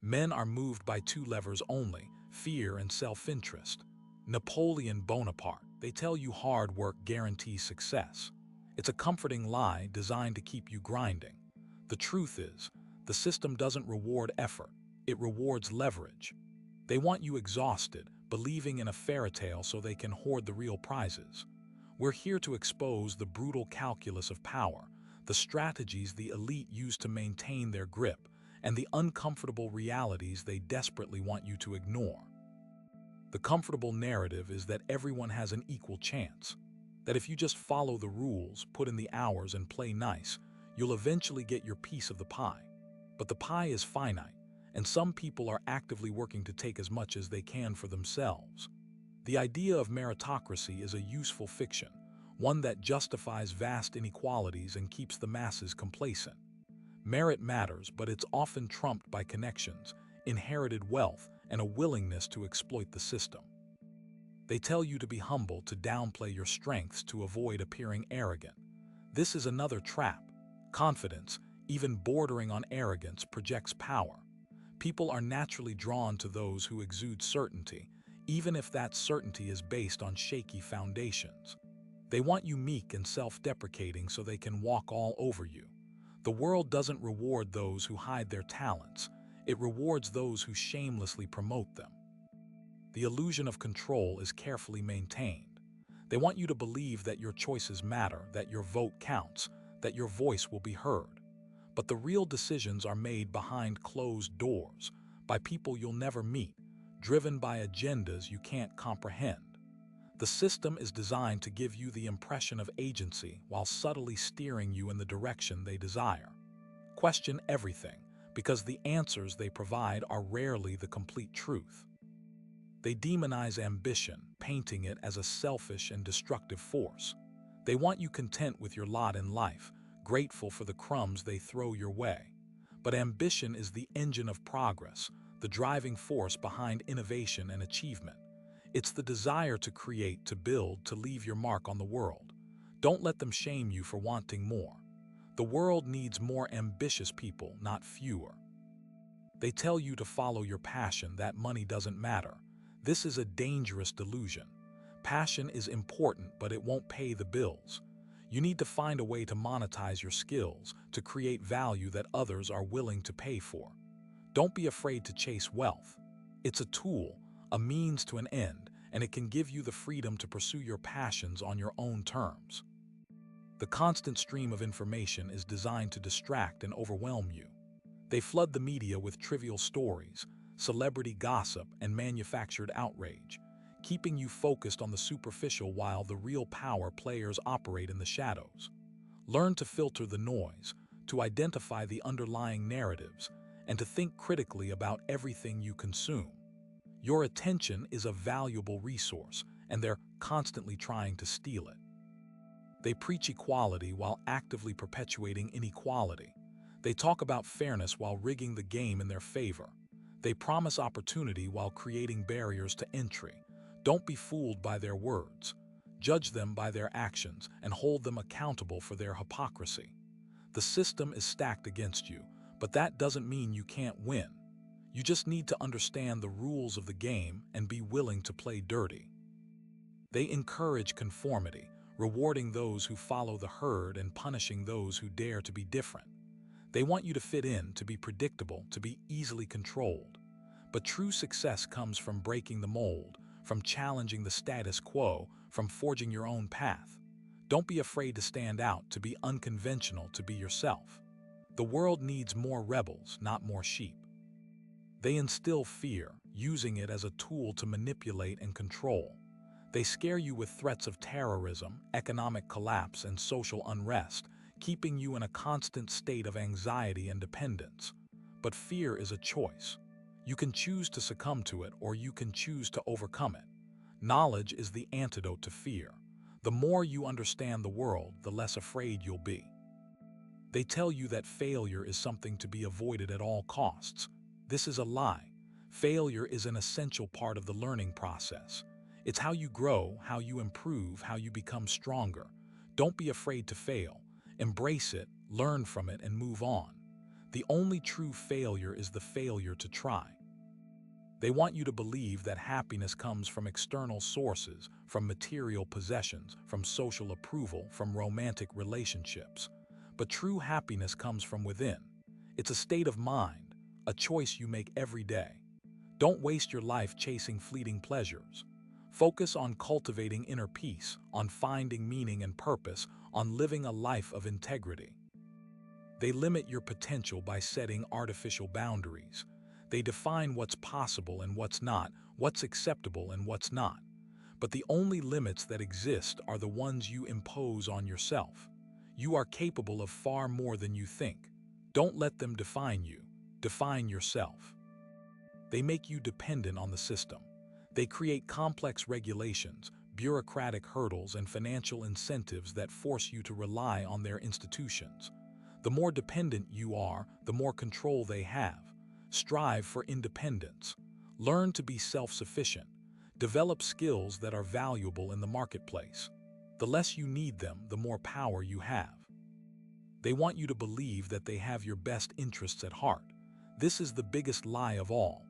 Men are moved by two levers only, fear and self-interest. Napoleon Bonaparte, they tell you hard work guarantees success. It's a comforting lie designed to keep you grinding. The truth is, the system doesn't reward effort, it rewards leverage. They want you exhausted, believing in a fairy tale so they can hoard the real prizes. We're here to expose the brutal calculus of power, the strategies the elite use to maintain their grip, and the uncomfortable realities they desperately want you to ignore. The comfortable narrative is that everyone has an equal chance, that if you just follow the rules, put in the hours, and play nice, you'll eventually get your piece of the pie. But the pie is finite, and some people are actively working to take as much as they can for themselves. The idea of meritocracy is a useful fiction, one that justifies vast inequalities and keeps the masses complacent. Merit matters, but it's often trumped by connections, inherited wealth, and a willingness to exploit the system. They tell you to be humble, to downplay your strengths to avoid appearing arrogant. This is another trap. Confidence, even bordering on arrogance, projects power. People are naturally drawn to those who exude certainty, even if that certainty is based on shaky foundations. They want you meek and self-deprecating so they can walk all over you. The world doesn't reward those who hide their talents, it rewards those who shamelessly promote them. The illusion of control is carefully maintained. They want you to believe that your choices matter, that your vote counts, that your voice will be heard. But the real decisions are made behind closed doors, by people you'll never meet, driven by agendas you can't comprehend. The system is designed to give you the impression of agency while subtly steering you in the direction they desire. Question everything, because the answers they provide are rarely the complete truth. They demonize ambition, painting it as a selfish and destructive force. They want you content with your lot in life, grateful for the crumbs they throw your way. But ambition is the engine of progress, the driving force behind innovation and achievement. It's the desire to create, to build, to leave your mark on the world. Don't let them shame you for wanting more. The world needs more ambitious people, not fewer. They tell you to follow your passion, that money doesn't matter. This is a dangerous delusion. Passion is important, but it won't pay the bills. You need to find a way to monetize your skills, to create value that others are willing to pay for. Don't be afraid to chase wealth. It's a tool, a means to an end, and it can give you the freedom to pursue your passions on your own terms. The constant stream of information is designed to distract and overwhelm you. They flood the media with trivial stories, celebrity gossip, and manufactured outrage, keeping you focused on the superficial while the real power players operate in the shadows. Learn to filter the noise, to identify the underlying narratives, and to think critically about everything you consume. Your attention is a valuable resource, and they're constantly trying to steal it. They preach equality while actively perpetuating inequality. They talk about fairness while rigging the game in their favor. They promise opportunity while creating barriers to entry. Don't be fooled by their words. Judge them by their actions and hold them accountable for their hypocrisy. The system is stacked against you, but that doesn't mean you can't win. You just need to understand the rules of the game and be willing to play dirty. They encourage conformity, rewarding those who follow the herd and punishing those who dare to be different. They want you to fit in, to be predictable, to be easily controlled. But true success comes from breaking the mold, from challenging the status quo, from forging your own path. Don't be afraid to stand out, to be unconventional, to be yourself. The world needs more rebels, not more sheep. They instill fear, using it as a tool to manipulate and control. They scare you with threats of terrorism, economic collapse, and social unrest, keeping you in a constant state of anxiety and dependence. But fear is a choice. You can choose to succumb to it, or you can choose to overcome it. Knowledge is the antidote to fear. The more you understand the world, the less afraid you'll be. They tell you that failure is something to be avoided at all costs. This is a lie. Failure is an essential part of the learning process. It's how you grow, how you improve, how you become stronger. Don't be afraid to fail. Embrace it, learn from it, and move on. The only true failure is the failure to try. They want you to believe that happiness comes from external sources, from material possessions, from social approval, from romantic relationships. But true happiness comes from within. It's a state of mind, a choice you make every day. Don't waste your life chasing fleeting pleasures. Focus on cultivating inner peace, on finding meaning and purpose, on living a life of integrity. They limit your potential by setting artificial boundaries. They define what's possible and what's not, what's acceptable and what's not. But the only limits that exist are the ones you impose on yourself. You are capable of far more than you think. Don't let them define you. Define yourself. They make you dependent on the system. They create complex regulations, bureaucratic hurdles, and financial incentives that force you to rely on their institutions. The more dependent you are, the more control they have. Strive for independence. Learn to be self-sufficient. Develop skills that are valuable in the marketplace. The less you need them, the more power you have. They want you to believe that they have your best interests at heart. This is the biggest lie of all.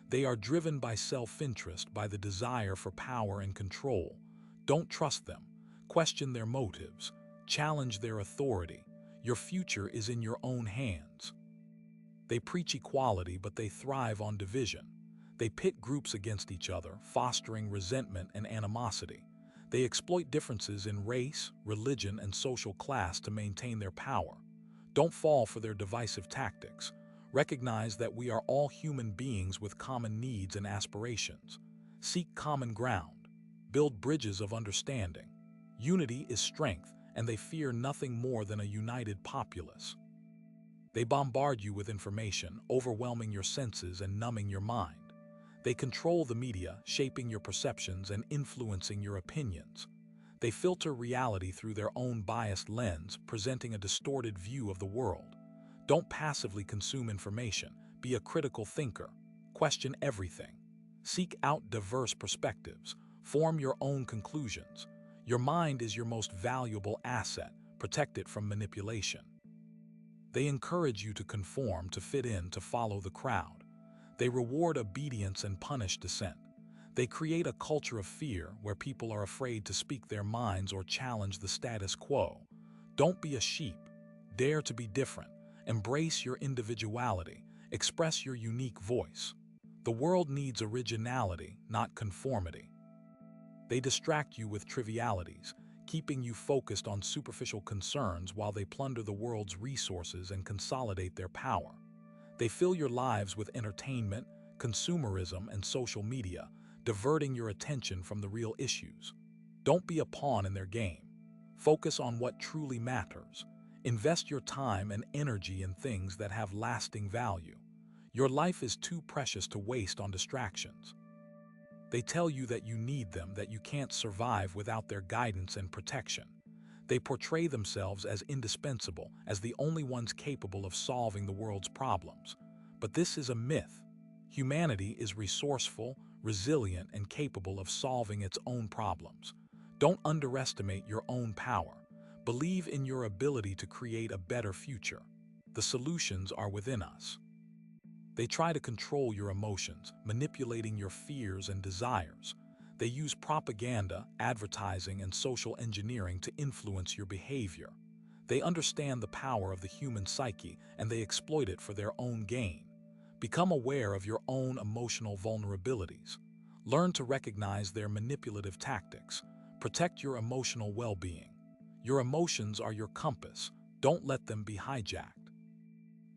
They are driven by self-interest, by the desire for power and control. Don't trust them. Question their motives. Challenge their authority. Your future is in your own hands. They preach equality, but they thrive on division. They pit groups against each other, fostering resentment and animosity. They exploit differences in race, religion, and social class to maintain their power. Don't fall for their divisive tactics. Recognize that we are all human beings with common needs and aspirations. Seek common ground. Build bridges of understanding. Unity is strength, and they fear nothing more than a united populace. They bombard you with information, overwhelming your senses and numbing your mind. They control the media, shaping your perceptions and influencing your opinions. They filter reality through their own biased lens, presenting a distorted view of the world. Don't passively consume information. Be a critical thinker. Question everything. Seek out diverse perspectives. Form your own conclusions. Your mind is your most valuable asset. Protect it from manipulation. They encourage you to conform, to fit in, to follow the crowd. They reward obedience and punish dissent. They create a culture of fear where people are afraid to speak their minds or challenge the status quo. Don't be a sheep. Dare to be different. Embrace your individuality. Express your unique voice. The world needs originality, not conformity. They distract you with trivialities, keeping you focused on superficial concerns while they plunder the world's resources and consolidate their power. They fill your lives with entertainment, consumerism, and social media, diverting your attention from the real issues. Don't be a pawn in their game. Focus on what truly matters. Invest your time and energy in things that have lasting value. Your life is too precious to waste on distractions. They tell you that you need them, that you can't survive without their guidance and protection. They portray themselves as indispensable, as the only ones capable of solving the world's problems. But this is a myth. Humanity is resourceful, resilient, and capable of solving its own problems. Don't underestimate your own power. Believe in your ability to create a better future. The solutions are within us. They try to control your emotions, manipulating your fears and desires. They use propaganda, advertising, and social engineering to influence your behavior. They understand the power of the human psyche, and they exploit it for their own gain. Become aware of your own emotional vulnerabilities. Learn to recognize their manipulative tactics. Protect your emotional well-being. Your emotions are your compass. Don't let them be hijacked.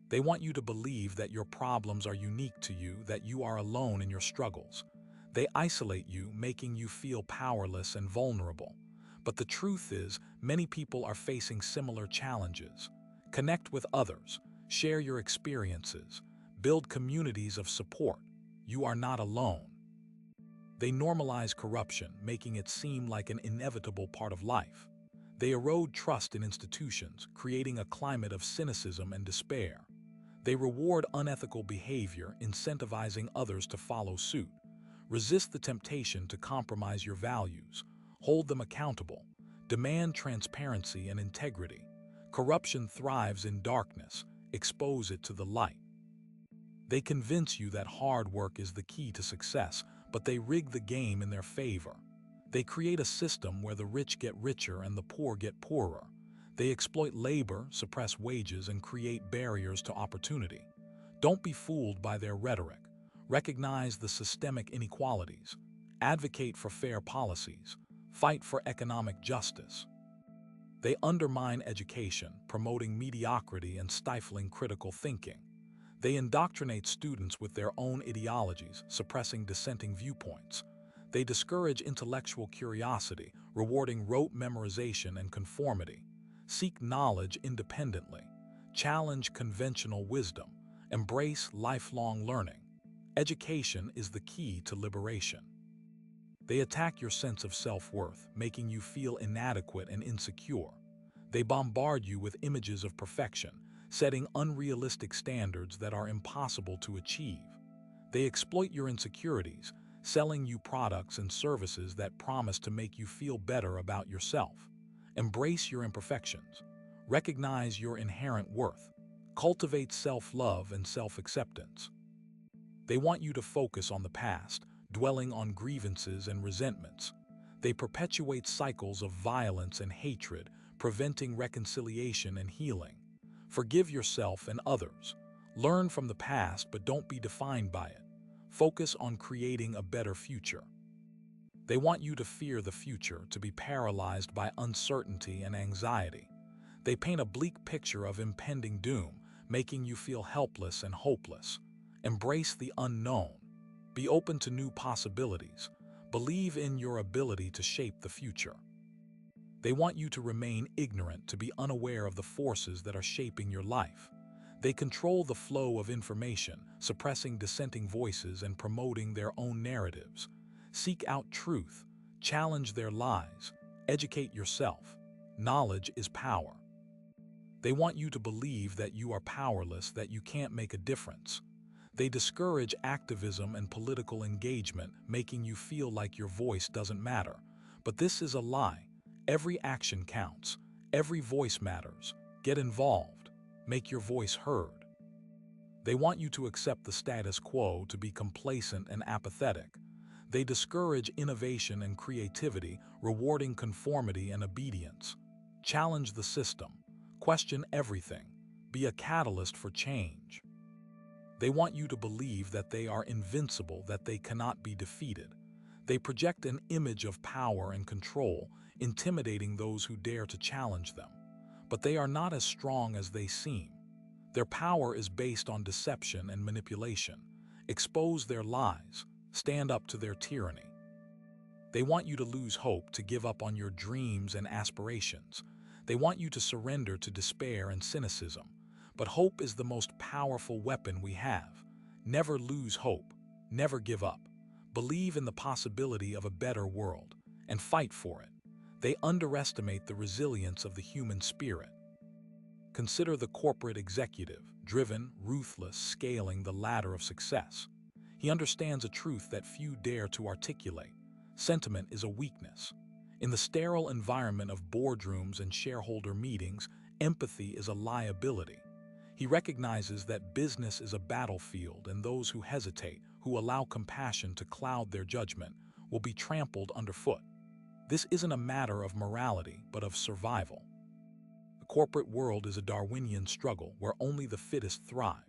They want you to believe that your problems are unique to you, that you are alone in your struggles. They isolate you, making you feel powerless and vulnerable. But the truth is, many people are facing similar challenges. Connect with others. Share your experiences. Build communities of support. You are not alone. They normalize corruption, making it seem like an inevitable part of life. They erode trust in institutions, creating a climate of cynicism and despair. They reward unethical behavior, incentivizing others to follow suit. Resist the temptation to compromise your values. Hold them accountable. Demand transparency and integrity. Corruption thrives in darkness. expose it to the light. They convince you that hard work is the key to success, but they rig the game in their favor. They create a system where the rich get richer and the poor get poorer. They exploit labor, suppress wages, and create barriers to opportunity. Don't be fooled by their rhetoric. Recognize the systemic inequalities. Advocate for fair policies. Fight for economic justice. They undermine education, promoting mediocrity and stifling critical thinking. They indoctrinate students with their own ideologies, suppressing dissenting viewpoints. They discourage intellectual curiosity, rewarding rote memorization and conformity. Seek knowledge independently. Challenge conventional wisdom. Embrace lifelong learning. Education is the key to liberation. They attack your sense of self-worth, making you feel inadequate and insecure. They bombard you with images of perfection, setting unrealistic standards that are impossible to achieve. They exploit your insecurities, selling you products and services that promise to make you feel better about yourself. Embrace your imperfections. Recognize your inherent worth. Cultivate self-love and self-acceptance. They want you to focus on the past, dwelling on grievances and resentments. They perpetuate cycles of violence and hatred, preventing reconciliation and healing. Forgive yourself and others. Learn from the past, but don't be defined by it. Focus on creating a better future. They want you to fear the future, to be paralyzed by uncertainty and anxiety. They paint a bleak picture of impending doom, making you feel helpless and hopeless. Embrace the unknown. Be open to new possibilities. Believe in your ability to shape the future. They want you to remain ignorant, to be unaware of the forces that are shaping your life. They control the flow of information, suppressing dissenting voices and promoting their own narratives. Seek out truth. Challenge their lies. Educate yourself. Knowledge is power. They want you to believe that you are powerless, that you can't make a difference. They discourage activism and political engagement, making you feel like your voice doesn't matter. But this is a lie. Every action counts. Every voice matters. Get involved. Make your voice heard. They want you to accept the status quo, to be complacent and apathetic. They discourage innovation and creativity, rewarding conformity and obedience. Challenge the system. Question everything. Be a catalyst for change. They want you to believe that they are invincible, that they cannot be defeated. They project an image of power and control, intimidating those who dare to challenge them. But they are not as strong as they seem. Their power is based on deception and manipulation. Expose their lies. Stand up to their tyranny. They want you to lose hope, to give up on your dreams and aspirations. They want you to surrender to despair and cynicism. But hope is the most powerful weapon we have. Never lose hope. Never give up. Believe in the possibility of a better world and fight for it. They underestimate the resilience of the human spirit. Consider the corporate executive, driven, ruthless, scaling the ladder of success. He understands a truth that few dare to articulate. Sentiment is a weakness. In the sterile environment of boardrooms and shareholder meetings, empathy is a liability. He recognizes that business is a battlefield, and those who hesitate, who allow compassion to cloud their judgment, will be trampled underfoot. This isn't a matter of morality, but of survival. The corporate world is a Darwinian struggle where only the fittest thrive.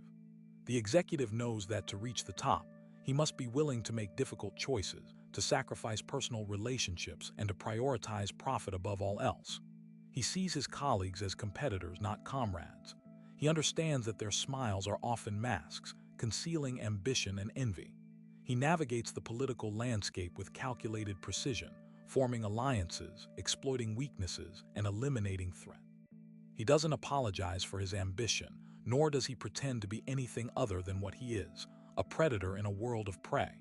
The executive knows that to reach the top, he must be willing to make difficult choices, to sacrifice personal relationships, and to prioritize profit above all else. He sees his colleagues as competitors, not comrades. He understands that their smiles are often masks, concealing ambition and envy. He navigates the political landscape with calculated precision, forming alliances, exploiting weaknesses, and eliminating threats. He doesn't apologize for his ambition, nor does he pretend to be anything other than what he is, a predator in a world of prey.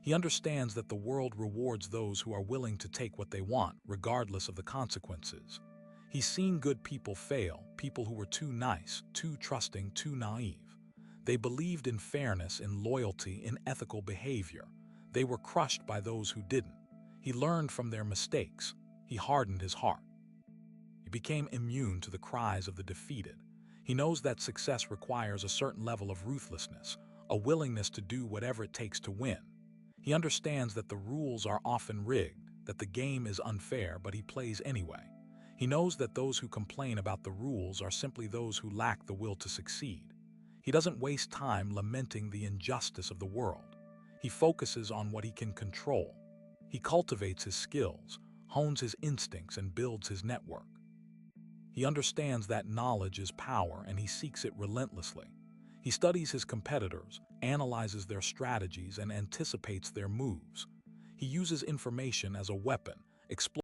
He understands that the world rewards those who are willing to take what they want, regardless of the consequences. He's seen good people fail, people who were too nice, too trusting, too naive. They believed in fairness, in loyalty, in ethical behavior. They were crushed by those who didn't. He learned from their mistakes. He hardened his heart. He became immune to the cries of the defeated. He knows that success requires a certain level of ruthlessness, a willingness to do whatever it takes to win. He understands that the rules are often rigged, that the game is unfair, but he plays anyway. He knows that those who complain about the rules are simply those who lack the will to succeed. He doesn't waste time lamenting the injustice of the world. He focuses on what he can control. He cultivates his skills, hones his instincts, and builds his network. He understands that knowledge is power, and he seeks it relentlessly. He studies his competitors, analyzes their strategies, and anticipates their moves. He uses information as a weapon, exploring